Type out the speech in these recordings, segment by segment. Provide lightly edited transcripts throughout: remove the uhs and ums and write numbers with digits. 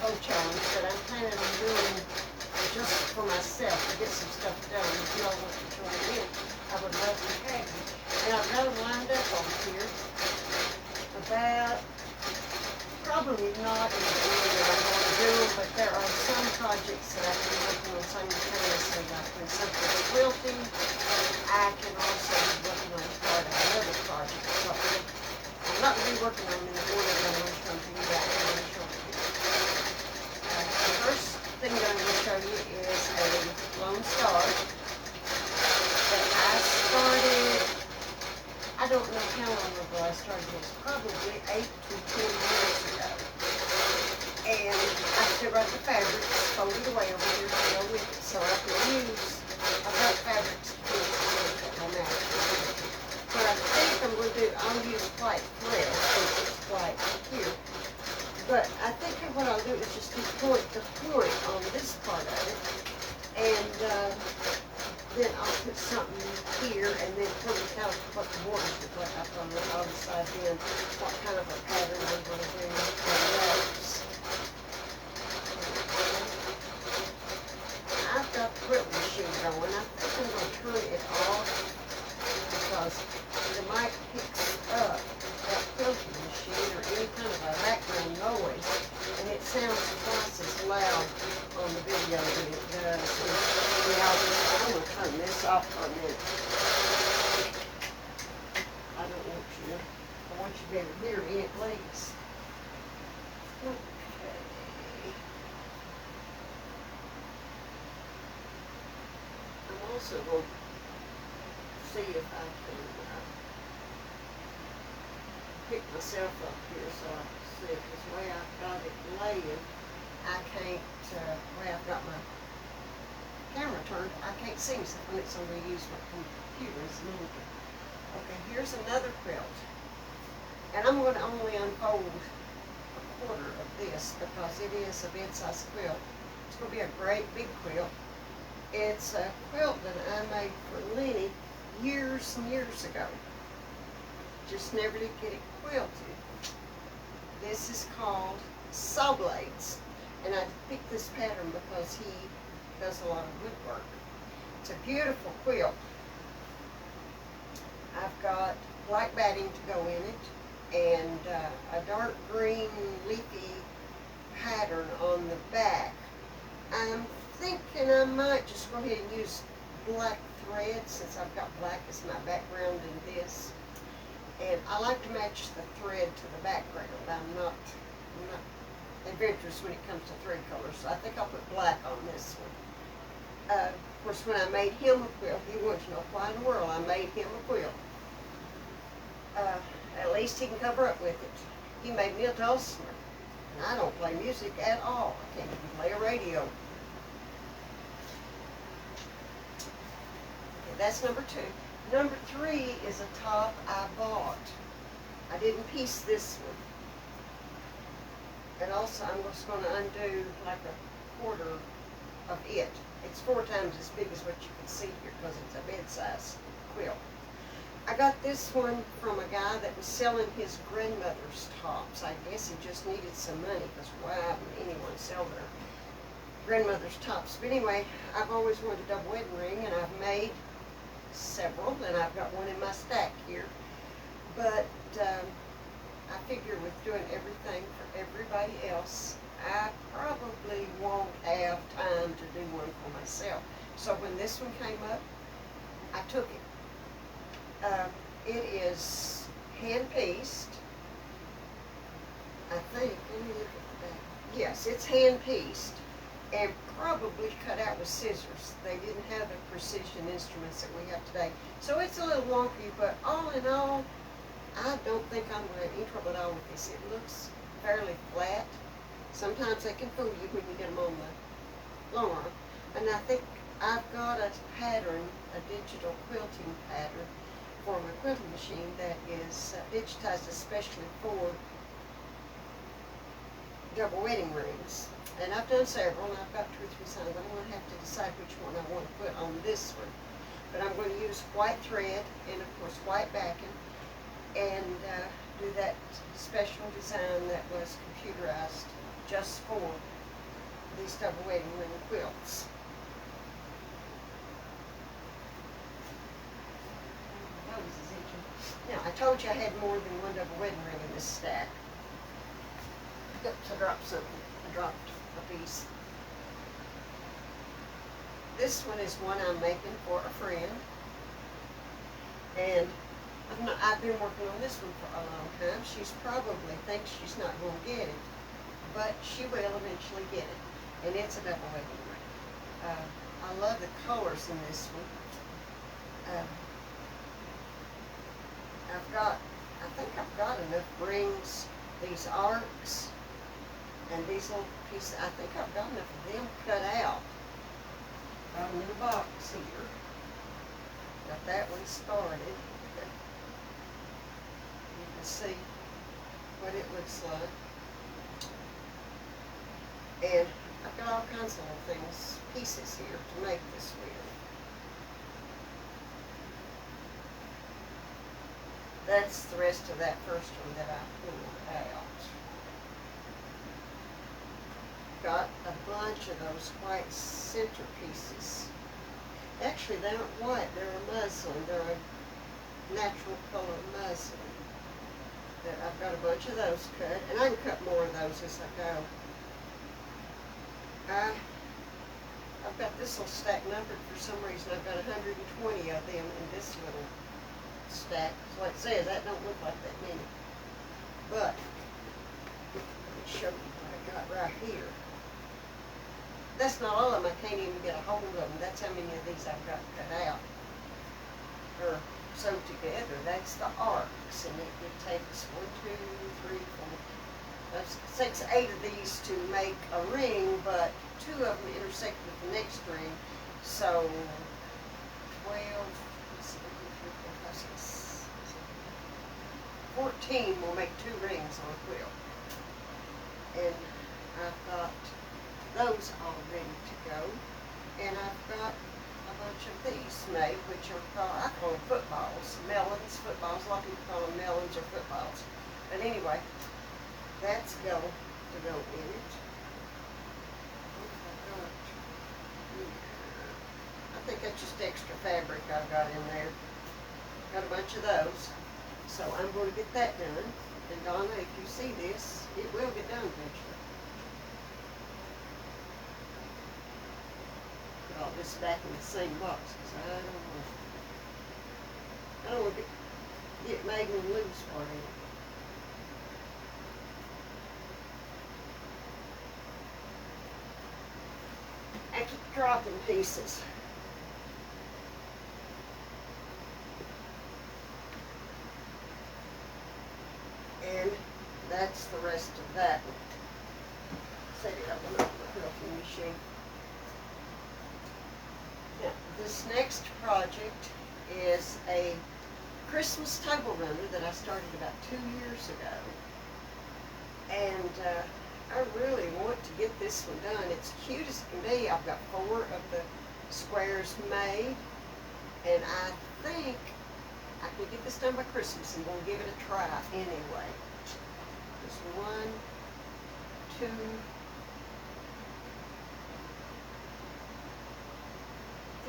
UFO challenge that I'm planning on doing just for myself to get some stuff done. If you all want to join in, I would love to have you. And I've got them lined up over here about, probably not in the order that I'm going to do them, but there are some projects that I can be working on simultaneously, like when something is quilting, I can also be working on part of another project. So I'm not going to be working on them in the order that I'm going to come to you about in shortly. The first thing that I'm going to show you is a Lone Star that I started. I don't know how long ago I started this, probably 8 to 10 years ago. And I still got the fabrics folded away over here to go with it, so I can use, I've got fabrics to use on that. But I think I'm going to do, I'll use white thread, since it's white here. But I think what I'll do is just do point to point on this part of it, and then I'll put something here, and then tell me how what the borders look like up on the other side, then what kind of a pattern I'm going to do for those. I've got the quilt machine going. I think I'm going to turn it off because it might pick up that quilting machine or any kind of a background noise, and it sounds twice as loud on the video than it does. I'm going to turn this off for a minute. I don't want you to, I want you to be able to hear me at least. Okay. I'm also going to see if I can pick myself up here so I can see it, because the way I've got it laying, I can't, the way I've got my camera turned, I can't see myself when it's on to use my computer as a little bit. Okay, here's another quilt. And I'm going to only unfold a quarter of this because it is a bed-sized quilt. It's going to be a great big quilt. It's a quilt that I made for Lenny years and years ago. Just never did get it quilted. This is called Saw Blades. And I picked this pattern because he does a lot of woodwork. It's a beautiful quilt. I've got black batting to go in it and a dark green leafy pattern on the back. I'm thinking I might just go ahead and use black thread since I've got black as my background in this. And I like to match the thread to the background. I'm not adventurous when it comes to thread colors, so I think I'll put black on this one. Of course, when I made him a quilt, he wanted to know why in the world I made him a quilt. At least he can cover up with it. He made me a dulcimer, and I don't play music at all. I can't even play a radio. Okay, that's number 2. Number 3 is a top I bought. I didn't piece this one. And also, I'm just going to undo like a quarter of it. It's 4 times as big as what you can see here because it's a bed-sized quilt. I got this one from a guy that was selling his grandmother's tops. I guess he just needed some money because why would anyone sell their grandmother's tops? But anyway, I've always wanted a double wedding ring, and I've made several, and I've got one in my stack here. But I figure with doing everything for everybody else, I probably won't have time to do one for myself. So when this one came up, I took it. It is hand-pieced, I think. Let me look at the back. Yes, it's hand-pieced and probably cut out with scissors. They didn't have the precision instruments that we have today. So it's a little wonky, but all in all, I don't think I'm going to have any trouble at all with this. It looks fairly flat. Sometimes they can fool you when you get them on the long arm. And I think I've got a pattern, a digital quilting pattern for my quilting machine that is digitized especially for double wedding rings. And I've done several, and I've got 2 or 3 signs. I'm going to have to decide which one I want to put on this one. But I'm going to use white thread and, of course, white backing and do that special design that was computerized just for these double wedding ring quilts. Now, I told you I had more than one double wedding ring in this stack. Oops, I dropped something. I dropped a piece. This one is one I'm making for a friend. And I've been working on this one for a long time. She's probably thinks she's not going to get it, but she will eventually get it. And it's a double wedding ring. I love the colors in this one. I think I've got enough rings, these arcs, and these little pieces. I think I've got enough of them cut out. Got them in a box here. Got that one started. You can see what it looks like. And I've got all kinds of little things, pieces here to make this with. That's the rest of that first one that I pulled out. Got a bunch of those white center pieces. Actually, they aren't white, they're a muslin. They're a natural color muslin. I've got a bunch of those cut, and I can cut more of those as I go. I've got this little stack numbered for some reason. I've got 120 of them in this little stack. So like I say, that don't look like that many. But let me show you what I got right here. That's not all of them. I can't even get a hold of them. That's how many of these I've got cut out or sewed together. That's the arcs, and it takes 1, 2, 3, 4, 5, 6, 8 of these to make a ring, but 2 of them intersect with the next ring. So 12, 14 will make 2 rings on a quilt. And I've got those all ready to go. And I've got a bunch of these made, which are called, I call them footballs, melons, footballs. A lot of people call them melons or footballs. But anyway, that's going to go in it. I think that's just extra fabric I've got in there. Got a bunch of those. So I'm going to get that done. And Donna, if you see this, it will get done eventually. Put all this back in the same box because I don't want to get Megan and Lou's part in it. I keep dropping pieces. And that's the rest of that one. Set it up on the quilting machine. Now, this next project is a Christmas table runner that I started about 2 years ago. And I really want to get this one done. It's cute as it can be. I've got 4 of the squares made, and I think I can get this done by Christmas, and we'll give it a try anyway. Just 1, 2,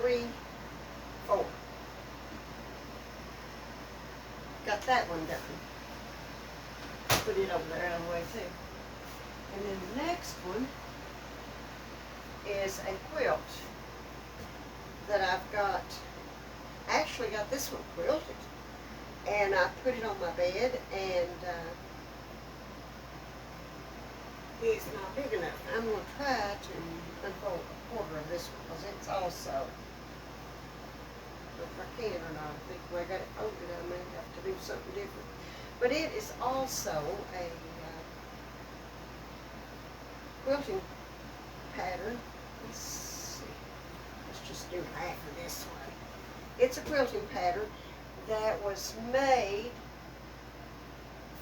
3, 4. Got that one done. Put it over there out of the way too. And then the next one is a quilt that I've got. Actually got this one quilted, and I put it on my bed, and it's not big enough. I'm going to try to unfold a quarter of this one because it's also, if I can or not, I think when I got it folded I may have to do something different. But it is also a quilting pattern. Let's see. Let's just do half of this one. It's a quilting pattern that was made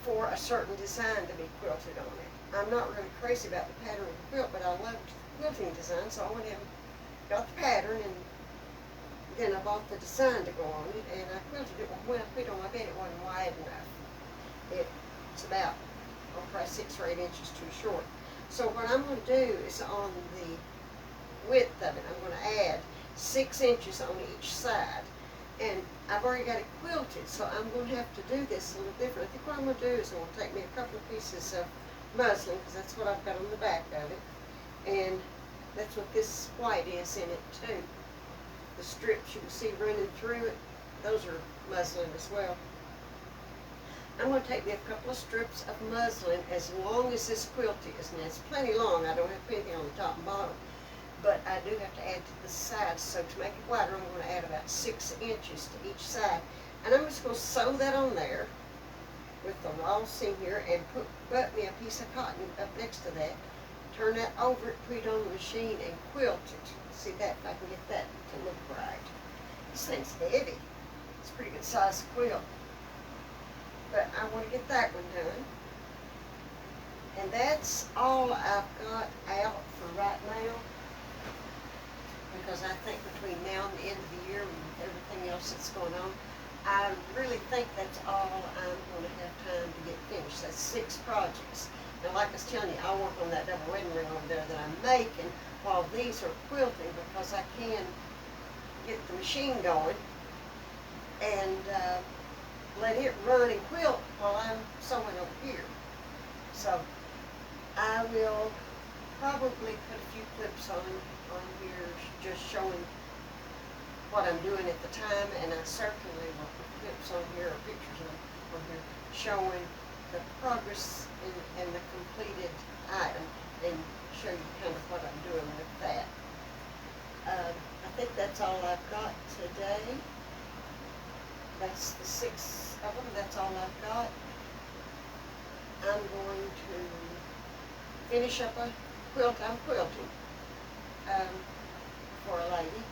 for a certain design to be quilted on it. I'm not really crazy about the pattern of the quilt, but I loved quilting design, so I went and got the pattern, and then I bought the design to go on it, and I quilted it. When I put it on my bed, it wasn't wide enough. It it's about, oh, probably 6 or 8 inches too short. So what I'm going to do is on the width of it, I'm going to add 6 inches on each side. And I've already got it quilted, so I'm going to have to do this a little different. I think what I'm going to do is I'm going to take me a couple of pieces of muslin, because that's what I've got on the back of it. And that's what this white is in it too. The strips you can see running through it, those are muslin as well. I'm going to take me a couple of strips of muslin as long as this quilt is. Now it's plenty long, I don't have to put anything on the top and bottom. But I do have to add to the sides, so to make it wider, I'm going to add about 6 inches to each side. And I'm just going to sew that on there with the raw seam here and butt me a piece of cotton up next to that. Turn that over, put it on the machine, and quilt it. See that, if I can get that to look right. This thing's heavy. It's a pretty good size quilt. But I want to get that one done. And that's all I've got out for right now. Because I think between now and the end of the year and everything else that's going on, I really think that's all I'm going to have time to get finished. That's 6 projects. Now, like I was telling you, I'll work on that double wedding ring over there that I'm making while these are quilting, because I can get the machine going and let it run and quilt while I'm sewing over here. So I will probably put a few clips on here just showing what I'm doing at the time, and I certainly will put clips on here or pictures on here showing the progress and the completed item, and show you kind of what I'm doing with that. I think that's all I've got today. That's the 6 of them. That's all I've got. I'm going to finish up a quilt I'm quilting for a lady.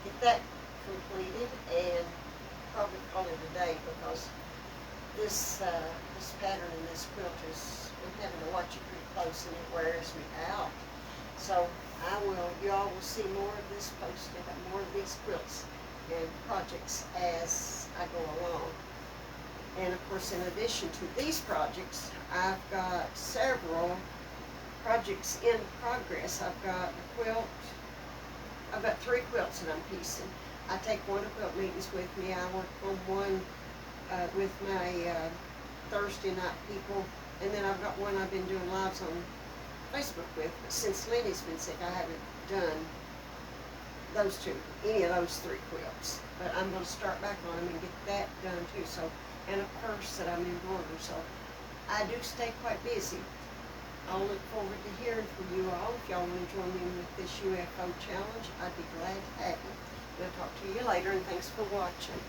Get that completed and probably call it a day, because this pattern in this quilt is, I'm having to watch it pretty close and it wears me out. So you all will see more of this posted, more of these quilts and projects as I go along. And of course, in addition to these projects, I've got several projects in progress. I've got a quilt. I've got 3 quilts that I'm piecing. I take one to quilt meetings with me. I work on one with my Thursday night people, and then I've got one I've been doing lives on Facebook with. But since Lenny's been sick, I haven't done any of those 3 quilts. But I'm going to start back on them and get that done too. So, and a purse that I'm embroidering. So I do stay quite busy. I'll look forward to hearing from you all. If y'all want to join me with this UFO challenge, I'd be glad to have you. And I'll talk to you later, and thanks for watching.